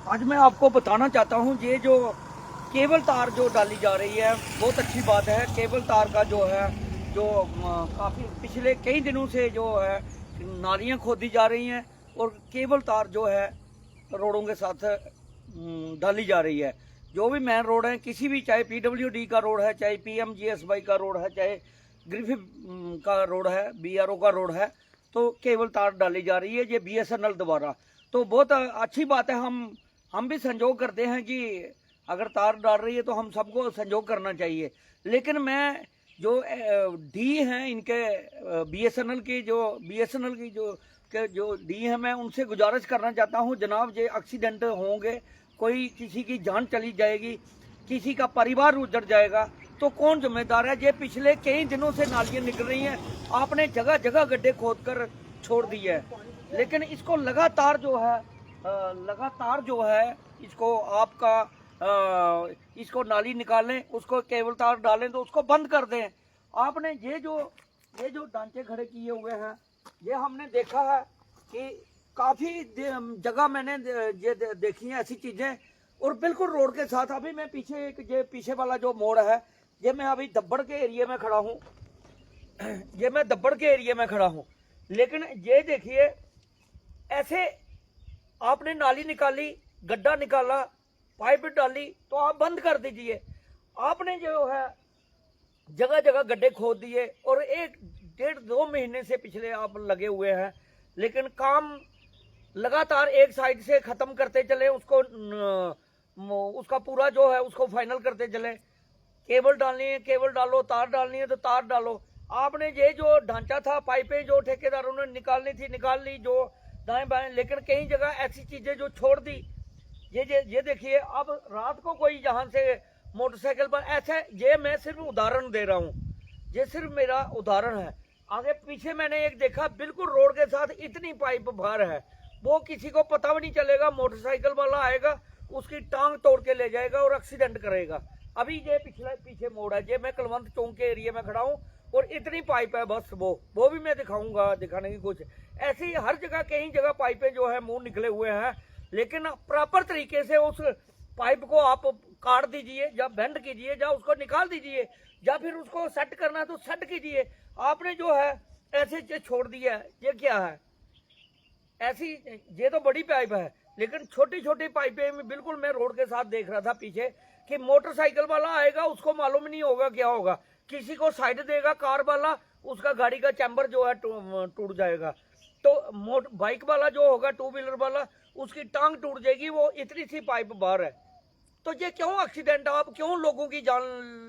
आज मैं आपको बताना चाहता हूँ ये जो केबल तार जो डाली जा रही है बहुत अच्छी बात है। केबल तार का जो है जो काफ़ी पिछले कई दिनों से जो है नालियाँ खोदी जा रही हैं और केबल तार जो है रोडों के साथ डाली जा रही है। जो भी मेन रोड है, किसी भी, चाहे पीडब्ल्यूडी का रोड है, चाहे पीएमजीएसवाई का रोड है, चाहे ग्रिफिथ का रोड है, बीआरओ का रोड है, तो केबल तार डाली जा रही है ये बीएसएनएल द्वारा। तो बहुत अच्छी बात है। हम भी संजोग करते हैं कि अगर तार डाल रही है तो हम सबको संजोग करना चाहिए। लेकिन मैं जो डी हैं इनके बीएसएनएल की जो डी है, मैं उनसे गुजारिश करना चाहता हूँ, जनाब ये एक्सीडेंट होंगे, कोई किसी की जान चली जाएगी, किसी का परिवार उजड़ जाएगा तो कौन जिम्मेदार है। ये पिछले कई दिनों से नालियाँ निकल रही हैं, आपने जगह जगह गड्ढे खोद कर छोड़ दिए हैं, लेकिन इसको लगातार जो है इसको आपका इसको नाली निकालें, उसको केबल तार डालें तो उसको बंद कर दें। आपने ये जो ढांचे खड़े किए हुए हैं, ये हमने देखा है कि काफ़ी जगह मैंने ये देखी हैं ऐसी चीज़ें, और बिल्कुल रोड के साथ। अभी मैं पीछे वाला जो मोड़ है, ये मैं अभी दब्बड़ के एरिया में खड़ा हूँ, लेकिन ये देखिए, ऐसे आपने नाली निकाली, गड्ढा निकाला, पाइप डाली, तो आप बंद कर दीजिए। आपने जो है जगह जगह गड्ढे खोद दिए और 1-1.5-2 महीने से पिछले आप लगे हुए हैं, लेकिन काम लगातार एक साइड से खत्म करते चले, उसका पूरा जो है उसको फाइनल करते चले। केबल डालनी है केबल डालो, तार डालनी है तो तार डालो। आपने ये जो ढांचा था, पाइपें जो ठेकेदारों ने निकालनी थी निकाल ली, जो दाएं बाएं, लेकिन कई जगह ऐसी चीजें जो छोड़ दी। ये देखिए, अब रात को कोई यहाँ से मोटरसाइकिल पर ऐसे, ये मैं सिर्फ उदाहरण दे रहा हूँ, ये सिर्फ मेरा उदाहरण है। आगे पीछे मैंने एक देखा, बिल्कुल रोड के साथ इतनी पाइप बाहर है, वो किसी को पता भी नहीं चलेगा। मोटरसाइकिल वाला आएगा, उसकी टांग तोड़ के ले जाएगा और एक्सीडेंट करेगा। अभी ये पीछे मोड़ है, ये मैं कलवंत चौक के एरिया में खड़ा हूँ और इतनी पाइप है, बस वो भी मैं दिखाने की कोशिश। ऐसी हर जगह, कई जगह पाइपें जो है मुंह निकले हुए हैं, लेकिन प्रॉपर तरीके से उस पाइप को आप काट दीजिए, या बेंड कीजिए, या उसको निकाल दीजिए, या फिर उसको सेट करना है तो सेट कीजिए। आपने जो है ऐसे छोड़ दिया है, ये क्या है? ऐसी, ये तो बड़ी पाइप है, लेकिन छोटी छोटी पाइपें में बिल्कुल मैं रोड के साथ देख रहा था पीछे कि मोटरसाइकिल वाला आएगा, उसको मालूम नहीं होगा क्या होगा, किसी को साइड देगा कार वाला, उसका गाड़ी का चैम्बर जो है टूट जाएगा। तो बाइक वाला जो होगा, 2 व्हीलर वाला, उसकी टांग टूट जाएगी, वो इतनी सी पाइप बाहर है। तो ये क्यों एक्सीडेंट? आप क्यों लोगों की जान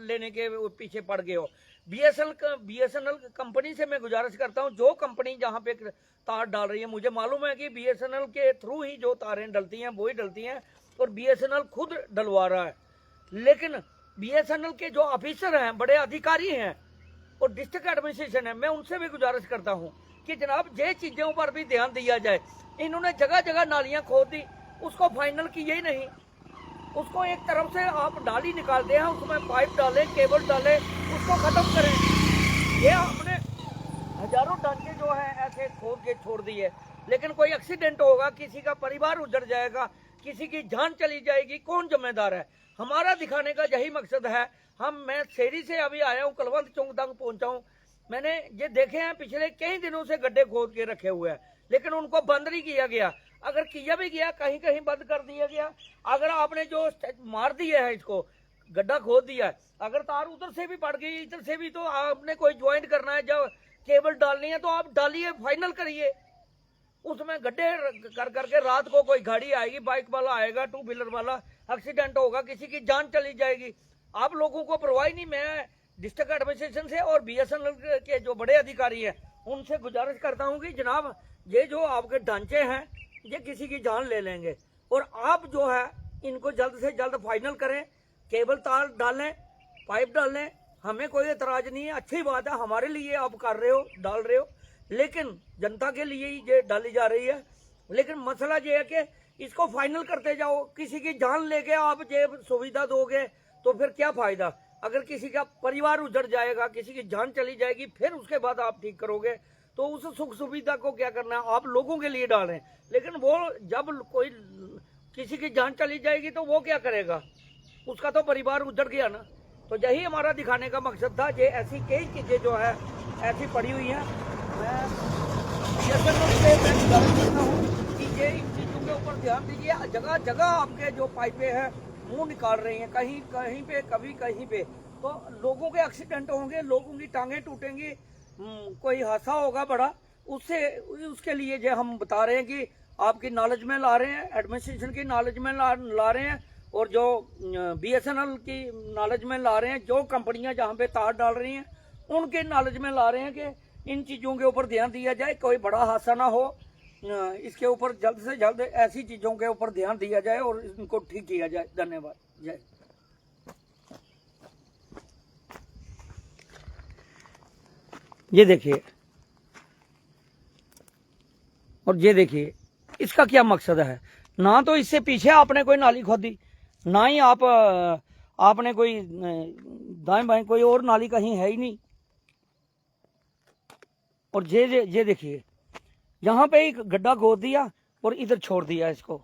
लेने के पीछे पड़ गए हो? बीएसएनएल कंपनी से मैं गुजारिश करता हूं, जो कंपनी जहां पे तार डाल रही है, मुझे मालूम है कि बीएसएनएल के थ्रू ही जो तारें डलती हैं वही डलती हैं, और बीएसएनएल खुद डलवा रहा है। लेकिन बीएसएनएल के जो ऑफिसर हैं, बड़े अधिकारी हैं और डिस्ट्रिक्ट एडमिनिस्ट्रेशन है, मैं उनसे भी गुजारिश करता हूँ कि जनाब ये चीज़ों पर भी ध्यान दिया जाए। इन्होंने जगह जगह नालियाँ खोद दी, उसको फाइनल किए ही नहीं। उसको एक तरफ से आप डाली निकालते हैं, उसमें पाइप डालें, केबल डालें, उसको खत्म करें। ये आपने हजारों ढांचे जो है ऐसे खोद के छोड़ दिए, लेकिन कोई एक्सीडेंट होगा, किसी का परिवार उजड़ जाएगा, किसी की जान चली जाएगी, कौन जिम्मेदार है? हमारा दिखाने का यही मकसद है। मैं शेरी से अभी आया हूँ, कलवंत चौक तक पहुंचा हूँ। मैंने ये देखे हैं पिछले कई दिनों से गड्ढे खोद के रखे हुए हैं, लेकिन उनको बंद नहीं किया गया। अगर किया भी गया, कहीं कहीं बंद कर दिया गया। अगर आपने जो मार दिया है, इसको गड्ढा खोद दिया है, अगर तार उधर से भी पड़ गई, इधर से भी, तो आपने कोई ज्वाइंट करना है, जब केबल डालनी है तो आप डालिए, फाइनल करिए। उसमें गड्ढे कर करके रात को कोई गाड़ी आएगी, बाइक वाला आएगा, 2 व्हीलर वाला, एक्सीडेंट होगा, किसी की जान चली जाएगी। आप लोगों को परवाह नहीं। मैं डिस्ट्रिक्ट एडमिनिस्ट्रेशन से और बीएसएनएल के जो बड़े अधिकारी हैं उनसे गुजारिश करता हूं कि जनाब, ये जो आपके ढांचे हैं ये किसी की जान ले लेंगे, और आप जो है इनको जल्द से जल्द फाइनल करें, केबल तार डालें, पाइप डालें। हमें कोई एतराज नहीं है, अच्छी बात है, हमारे लिए आप कर रहे हो, डाल रहे हो, लेकिन जनता के लिए ही ये डाली जा रही है। लेकिन मसला ये है कि इसको फाइनल करते जाओ। किसी की जान लेके आप ये सुविधा दोगे तो फिर क्या फायदा? अगर किसी का परिवार उजड़ जाएगा, किसी की जान चली जाएगी, फिर उसके बाद आप ठीक करोगे, तो उस सुख सुविधा को क्या करना है? आप लोगों के लिए डाल रहे हैं। लेकिन वो जब कोई किसी की जान चली जाएगी तो वो क्या करेगा, उसका तो परिवार उजड़ गया ना। तो यही हमारा दिखाने का मकसद था। ये ऐसी कई चीज़ें जो है ऐसी पड़ी हुई हैं। मैं गुजारिश करता हूँ कि ये इन चीज़ों के ऊपर ध्यान दीजिए। जगह जगह आपके जो पाइपें हैं मुंह निकाल रही हैं, कहीं कहीं पे कभी कहीं पे, तो लोगों के एक्सीडेंट होंगे, लोगों की टांगें टूटेंगी, कोई हादसा होगा बड़ा। उसके लिए जो हम बता रहे हैं कि आपकी नॉलेज में ला रहे हैं, एडमिनिस्ट्रेशन की नॉलेज में ला रहे हैं, और जो BSNL की नॉलेज में ला रहे हैं, जो कंपनियां जहां पे तार डाल रही हैं उनके नॉलेज में ला रहे हैं कि इन चीज़ों के ऊपर ध्यान दिया जाए, कोई बड़ा हादसा ना हो। इसके ऊपर जल्द से जल्द ऐसी चीज़ों के ऊपर ध्यान दिया जाए और इनको ठीक किया जाए। धन्यवाद। जय। ये देखिए, और ये देखिए इसका क्या मकसद है। ना तो इससे पीछे आपने कोई नाली खोदी, ना ही आपने कोई दाएं बाएं कोई और नाली कहीं है ही नहीं। और ये देखिए, यहाँ पे एक गड्ढा खोद दिया और इधर छोड़ दिया इसको।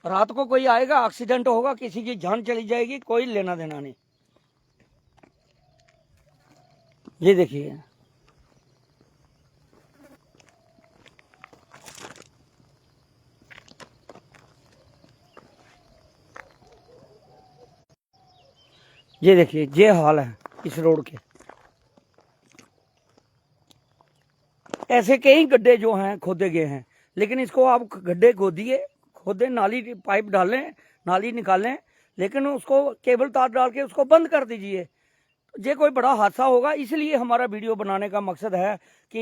रात को कोई आएगा, एक्सीडेंट होगा, किसी की जान चली जाएगी, कोई लेना देना नहीं। ये देखिए, ये देखिए, ये हाल है इस रोड के। ऐसे कई गड्ढे जो हैं खोदे गए हैं, लेकिन इसको आप गड्ढे खोदे, नाली पाइप डालें, नाली निकालें, लेकिन उसको केबल तार डाल के उसको बंद कर दीजिए। ये कोई बड़ा हादसा होगा। इसलिए हमारा वीडियो बनाने का मकसद है कि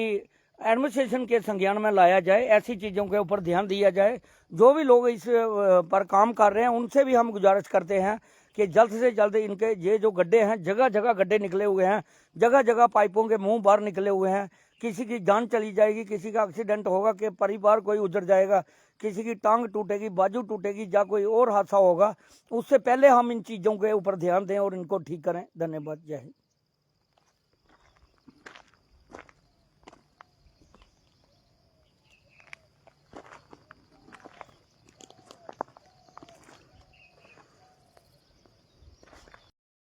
एडमिनिस्ट्रेशन के संज्ञान में लाया जाए, ऐसी चीज़ों के ऊपर ध्यान दिया जाए। जो भी लोग इस पर काम कर रहे हैं उनसे भी हम गुजारिश करते हैं कि जल्द से जल्द इनके ये जो गड्ढे हैं, जगह जगह गड्ढे निकले हुए हैं, जगह जगह पाइपों के मुंह बाहर निकले हुए हैं, किसी की जान चली जाएगी, किसी का एक्सीडेंट होगा, कि परिवार कोई उजड़ जाएगा, किसी की टांग टूटेगी, बाजू टूटेगी, या कोई और हादसा होगा। उससे पहले हम इन चीज़ों के ऊपर ध्यान दें और इनको ठीक करें। धन्यवाद। जय हिंद।